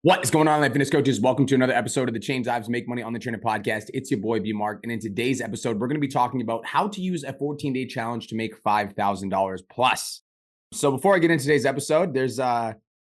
What is going on, Life Fitness Coaches? Welcome to another episode of the Change Lives Make Money on the Trainer podcast. It's your boy, B Mark. And in today's episode, we're going to be talking about how to use a 14-day challenge to make $5,000 plus. So before I get into today's episode,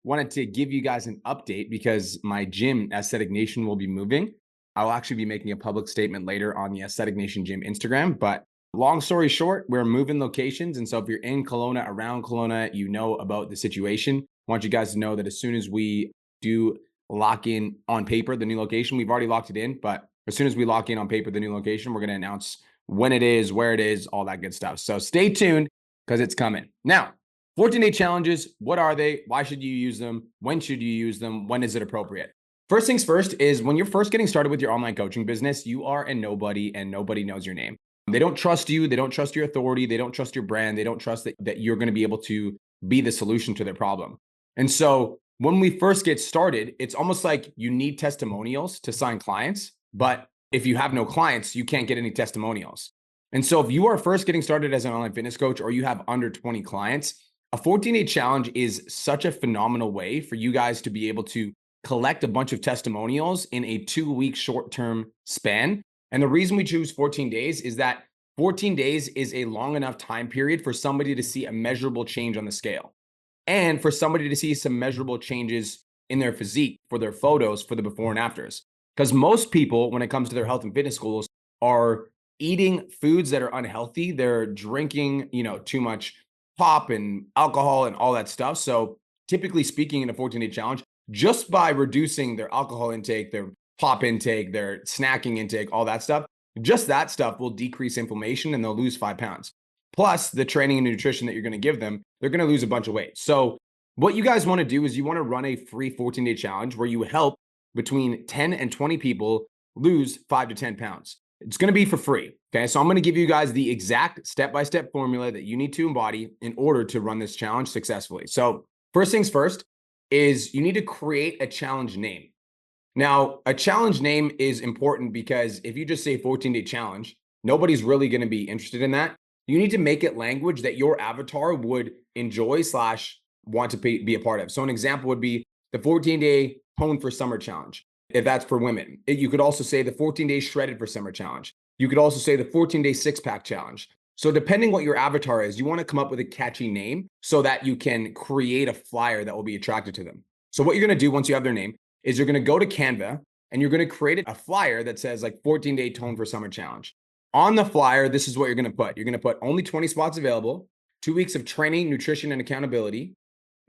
wanted to give you guys an update because my gym, Aesthetic Nation, will be moving. I'll actually be making a public statement later on the Aesthetic Nation Gym Instagram. But long story short, we're moving locations. And so if you're in Kelowna, around Kelowna, you know about the situation. I want you guys to know that as soon as we do lock in on paper the new location, we've already locked it in, but as soon as we lock in on paper the new location, we're going to announce when it is, where it is, all that good stuff. So stay tuned because it's coming. Now, 14-day challenges, what are they? Why should you use them? When should you use them? When is it appropriate? First things first is when you're first getting started with your online coaching business, you are a nobody and nobody knows your name. They don't trust you. They don't trust your authority. They don't trust your brand. They don't trust that you're going to be able to be the solution to their problem. And so when we first get started, it's almost like you need testimonials to sign clients. But if you have no clients, you can't get any testimonials. And so if you are first getting started as an online fitness coach or you have under 20 clients, a 14-day challenge is such a phenomenal way for you guys to be able to collect a bunch of testimonials in a 2-week short-term span. And the reason we choose 14 days is that 14 days is a long enough time period for somebody to see a measurable change on the scale, and for somebody to see some measurable changes in their physique, for their photos, for the before and afters. Because most people, when it comes to their health and fitness goals, are eating foods that are unhealthy. They're drinking, too much pop and alcohol and all that stuff. So typically speaking, in a 14-day challenge, just by reducing their alcohol intake, their pop intake, their snacking intake, all that stuff, just that stuff will decrease inflammation and they'll lose 5 pounds. Plus the training and nutrition that you're going to give them, they're going to lose a bunch of weight. So what you guys want to do is you want to run a free 14-day challenge where you help between 10 and 20 people lose 5 to 10 pounds. It's going to be for free. Okay. So I'm going to give you guys the exact step-by-step formula that you need to embody in order to run this challenge successfully. So first things first is you need to create a challenge name. Now, a challenge name is important because if you just say 14-day challenge, nobody's really going to be interested in that. You need to make it language that your avatar would enjoy / want to be a part of. So an example would be the 14-day Tone for Summer challenge. If that's for women, you could also say the 14-day Shredded for Summer challenge. You could also say the 14-day six-pack challenge. So depending what your avatar is, you want to come up with a catchy name so that you can create a flyer that will be attracted to them. So what you're going to do once you have their name is you're going to go to Canva and you're going to create a flyer that says like 14-day Tone for Summer challenge. On the flyer, this is what you're going to put. You're going to put only 20 spots available, 2 weeks of training, nutrition, and accountability.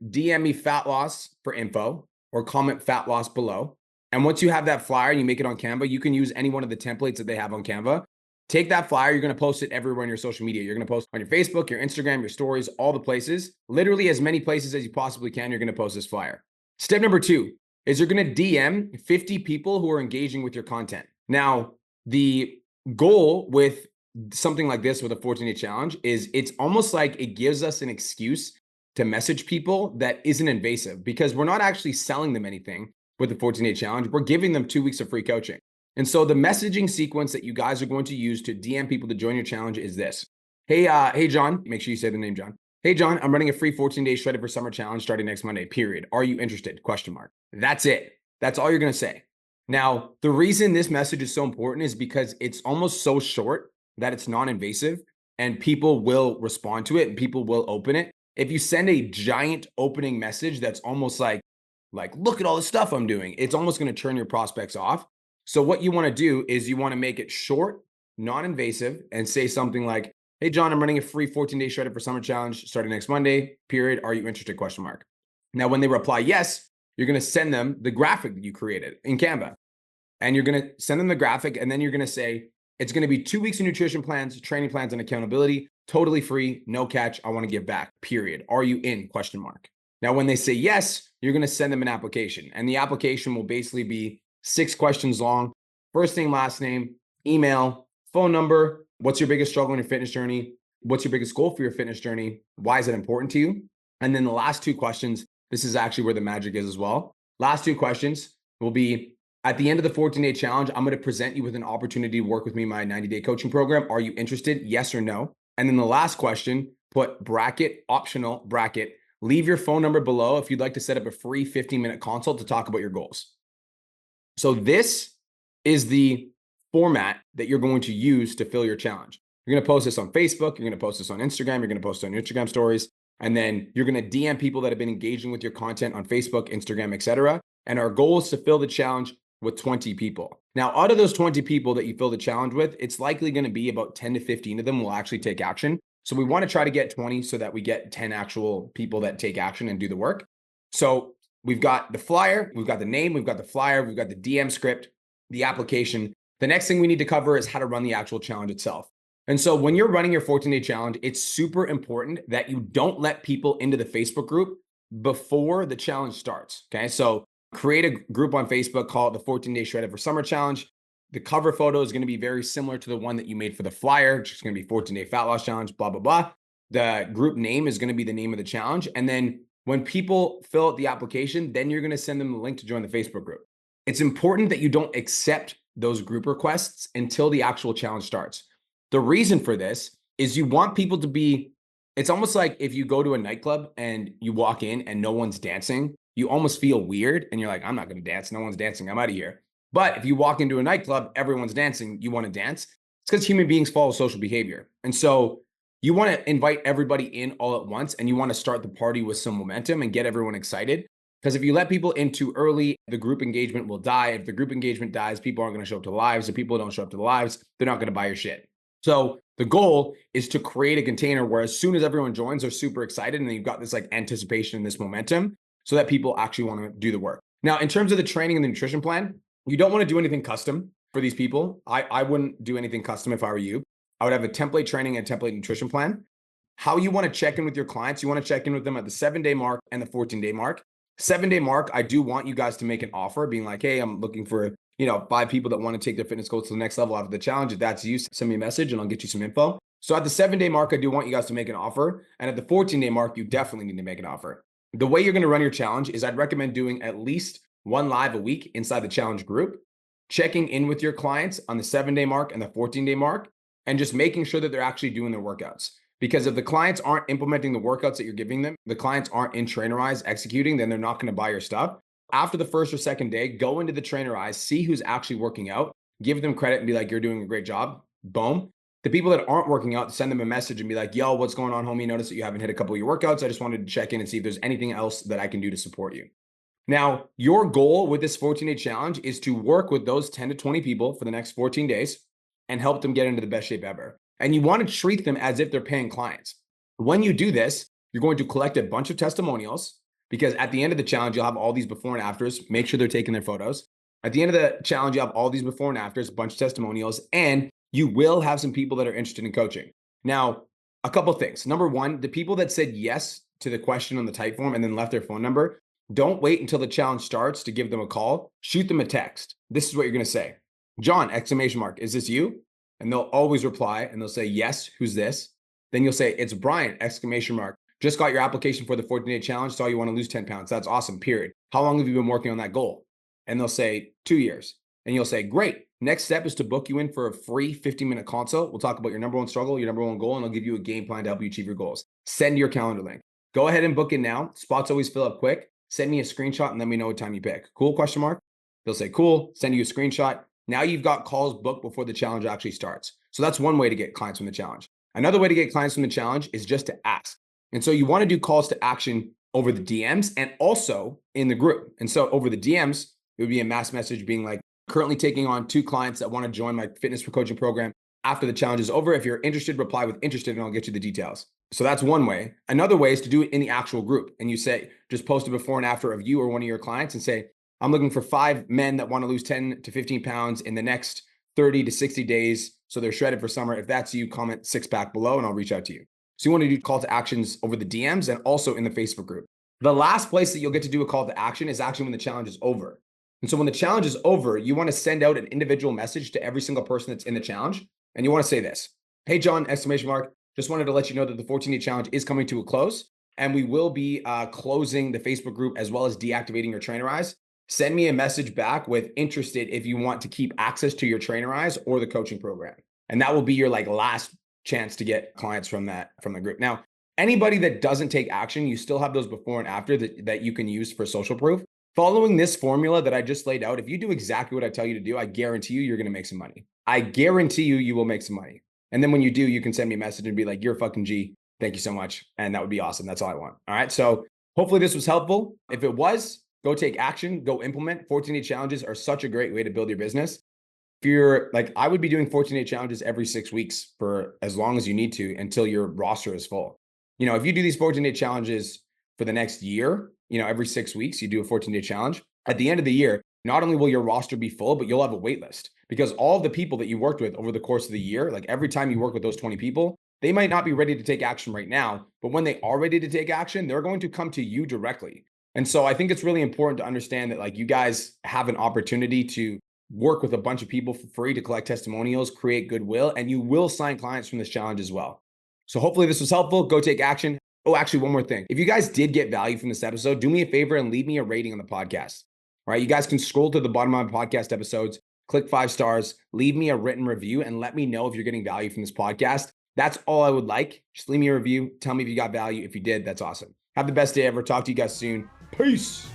DM me fat loss for info or comment fat loss below. And once you have that flyer and you make it on Canva, you can use any one of the templates that they have on Canva. Take that flyer, you're going to post it everywhere on your social media. You're going to post on your Facebook, your Instagram, your stories, all the places, literally as many places as you possibly can. You're going to post this flyer. Step number 2 is you're going to DM 50 people who are engaging with your content. Now, the goal with something like this with a 14-day challenge is it's almost like it gives us an excuse to message people that isn't invasive, because we're not actually selling them anything with the 14-day challenge. We're giving them 2 weeks of free coaching. And so the messaging sequence that you guys are going to use to DM people to join your challenge is this. Hey, John, make sure you say the name, John. Hey, John, I'm running a free 14-day Shredded for Summer challenge starting next Monday, period. Are you interested? ? That's it. That's all you're going to say. Now, the reason this message is so important is because it's almost so short that it's non-invasive and people will respond to it and people will open it. If you send a giant opening message that's almost like look at all the stuff I'm doing, it's almost going to turn your prospects off. So what you want to do is you want to make it short, non-invasive, and say something like, hey, John, I'm running a free 14-day Shredded for Summer challenge starting next Monday, period. Are you interested? ? Now, when they reply yes, you're going to send them the graphic that you created in Canva. And you're going to send them the graphic. And then you're going to say, it's going to be 2 weeks of nutrition plans, training plans, and accountability. Totally free. No catch. I want to give back. Period. Are you in ? Now, when they say yes, you're going to send them an application. And the application will basically be 6 questions long. First name, last name, email, phone number. What's your biggest struggle in your fitness journey? What's your biggest goal for your fitness journey? Why is it important to you? And then the last 2 questions, this is actually where the magic is as well. Last 2 questions will be, at the end of the 14-day challenge, I'm going to present you with an opportunity to work with me in my 90-day coaching program. Are you interested? Yes or no? And then the last question, put bracket, optional bracket, leave your phone number below if you'd like to set up a free 15-minute consult to talk about your goals. So this is the format that you're going to use to fill your challenge. You're going to post this on Facebook. You're going to post this on Instagram. You're going to post it on Instagram stories. And then you're going to DM people that have been engaging with your content on Facebook, Instagram, etc. And our goal is to fill the challenge with 20 people. Now, out of those 20 people that you fill the challenge with, it's likely going to be about 10 to 15 of them will actually take action. So we want to try to get 20 so that we get 10 actual people that take action and do the work. So we've got the flyer, we've got the name, we've got the flyer, we've got the DM script, the application. The next thing we need to cover is how to run the actual challenge itself. And so when you're running your 14-day challenge, it's super important that you don't let people into the Facebook group before the challenge starts. Okay. So create a group on Facebook, call it the 14-day Shredded for Summer Challenge. The cover photo is going to be very similar to the one that you made for the flyer, which is going to be 14-day fat loss challenge, blah, blah, blah. The group name is going to be the name of the challenge. And then when people fill out the application, then you're going to send them the link to join the Facebook group. It's important that you don't accept those group requests until the actual challenge starts. The reason for this is you want people to be, it's almost like if you go to a nightclub and you walk in and no one's dancing, you almost feel weird and you're like, I'm not going to dance. No one's dancing. I'm out of here. But if you walk into a nightclub, everyone's dancing, you want to dance. It's because human beings follow social behavior. And so you want to invite everybody in all at once and you want to start the party with some momentum and get everyone excited. Because if you let people in too early, the group engagement will die. If the group engagement dies, people aren't going to show up to the lives. If people don't show up to the lives, they're not going to buy your shit. So the goal is to create a container where as soon as everyone joins, they're super excited and you've got this like anticipation and this momentum so that people actually want to do the work. Now, in terms of the training and the nutrition plan, you don't want to do anything custom for these people. I wouldn't do anything custom if I were you. I would have a template training and template nutrition plan. How you want to check in with your clients, you want to check in with them at the 7-day mark and the 14-day mark. 7-day mark, I do want you guys to make an offer being like, hey, I'm looking for 5 people that want to take their fitness goals to the next level after the challenge. If that's you, send me a message and I'll get you some info. So at the 7-day mark, I do want you guys to make an offer. And at the 14-day mark, you definitely need to make an offer. The way you're going to run your challenge is I'd recommend doing at least 1 live a week inside the challenge group, checking in with your clients on the 7-day mark and the 14-day mark, and just making sure that they're actually doing their workouts. Because if the clients aren't implementing the workouts that you're giving them, the clients aren't in Trainerize executing, then they're not going to buy your stuff. After the first or second day, go into the Trainerize, see who's actually working out, give them credit and be like, you're doing a great job. Boom. The people that aren't working out, send them a message and be like, yo, what's going on, homie? Notice that you haven't hit a couple of your workouts. I just wanted to check in and see if there's anything else that I can do to support you. Now, your goal with this 14-day challenge is to work with those 10 to 20 people for the next 14 days and help them get into the best shape ever. And you want to treat them as if they're paying clients. When you do this, you're going to collect a bunch of testimonials because at the end of the challenge, you'll have all these before and afters. Make sure they're taking their photos. At the end of the challenge, you have all these before and afters, a bunch of testimonials, and you will have some people that are interested in coaching. Now, a couple of things. Number one, the people that said yes to the question on the type form and then left their phone number, don't wait until the challenge starts to give them a call. Shoot them a text. This is what you're going to say. John, ! Is this you? And they'll always reply and they'll say, yes, who's this? Then you'll say, it's Brian, ! Just got your application for the 14-day challenge. Saw you want to lose 10 pounds. That's awesome, period. How long have you been working on that goal? And they'll say 2 years. And you'll say, great. Next step is to book you in for a free 15-minute consult. We'll talk about your number one struggle, your number one goal, and I'll give you a game plan to help you achieve your goals. Send your calendar link. Go ahead and book it now. Spots always fill up quick. Send me a screenshot and let me know what time you pick. Cool, question mark? They'll say, cool, send you a screenshot. Now you've got calls booked before the challenge actually starts. So that's one way to get clients from the challenge. Another way to get clients from the challenge is just to ask. And so you want to do calls to action over the DMs and also in the group. And so over the DMs, it would be a mass message being like, currently taking on 2 clients that want to join my fitness for coaching program after the challenge is over. If you're interested, reply with interested and I'll get you the details. So that's one way. Another way is to do it in the actual group. And you say, just post a before and after of you or one of your clients and say, I'm looking for 5 men that want to lose 10 to 15 pounds in the next 30 to 60 days. So they're shredded for summer. If that's you, comment 6-pack below and I'll reach out to you. So you want to do call to actions over the DMs and also in the Facebook group. The last place that you'll get to do a call to action is actually when the challenge is over. And so when the challenge is over, you want to send out an individual message to every single person that's in the challenge. And you want to say this, hey, John, ! Just wanted to let you know that the 14-day challenge is coming to a close and we will be closing the Facebook group as well as deactivating your Trainerize. Send me a message back with interested if you want to keep access to your Trainerize or the coaching program. And that will be your last chance to get clients from the group. Now, Anybody that doesn't take action, you still have those before and after that you can use for social proof. Following this formula that I just laid out, if you do exactly what I tell you to do, I guarantee you're going to make some money. I guarantee you will make some money. And then when you do, you can send me a message and be like, you're a fucking G. Thank you so much. And that would be awesome. That's all I want. All right. So hopefully this was helpful. If it was, go take action, go implement. 14-day challenges are such a great way to build your business. If you're like, I would be doing 14-day challenges every 6 weeks for as long as you need to until your roster is full. If you do these 14-day challenges for the next year, every 6 weeks, you do a 14-day challenge. At the end of the year, not only will your roster be full, but you'll have a wait list because all of the people that you worked with over the course of the year, like every time you work with those 20 people, they might not be ready to take action right now, but when they are ready to take action, they're going to come to you directly. And so I think it's really important to understand that like you guys have an opportunity to work with a bunch of people for free to collect testimonials, create goodwill, and you will sign clients from this challenge as well. So hopefully this was helpful. Go take action. Oh, actually, one more thing. If you guys did get value from this episode, do me a favor and leave me a rating on the podcast. All right. You guys can scroll to the bottom of my podcast episodes, click 5 stars, leave me a written review, and let me know if you're getting value from this podcast. That's all I would like. Just leave me a review. Tell me if you got value. If you did, that's awesome. Have the best day ever. Talk to you guys soon. Peace.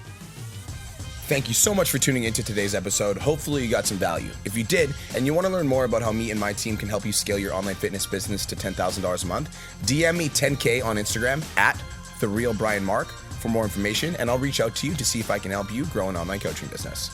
Thank you so much for tuning into today's episode. Hopefully you got some value. If you did, and you want to learn more about how me and my team can help you scale your online fitness business to $10,000 a month, DM me 10K on Instagram at TheRealBrianMark for more information, and I'll reach out to you to see if I can help you grow an online coaching business.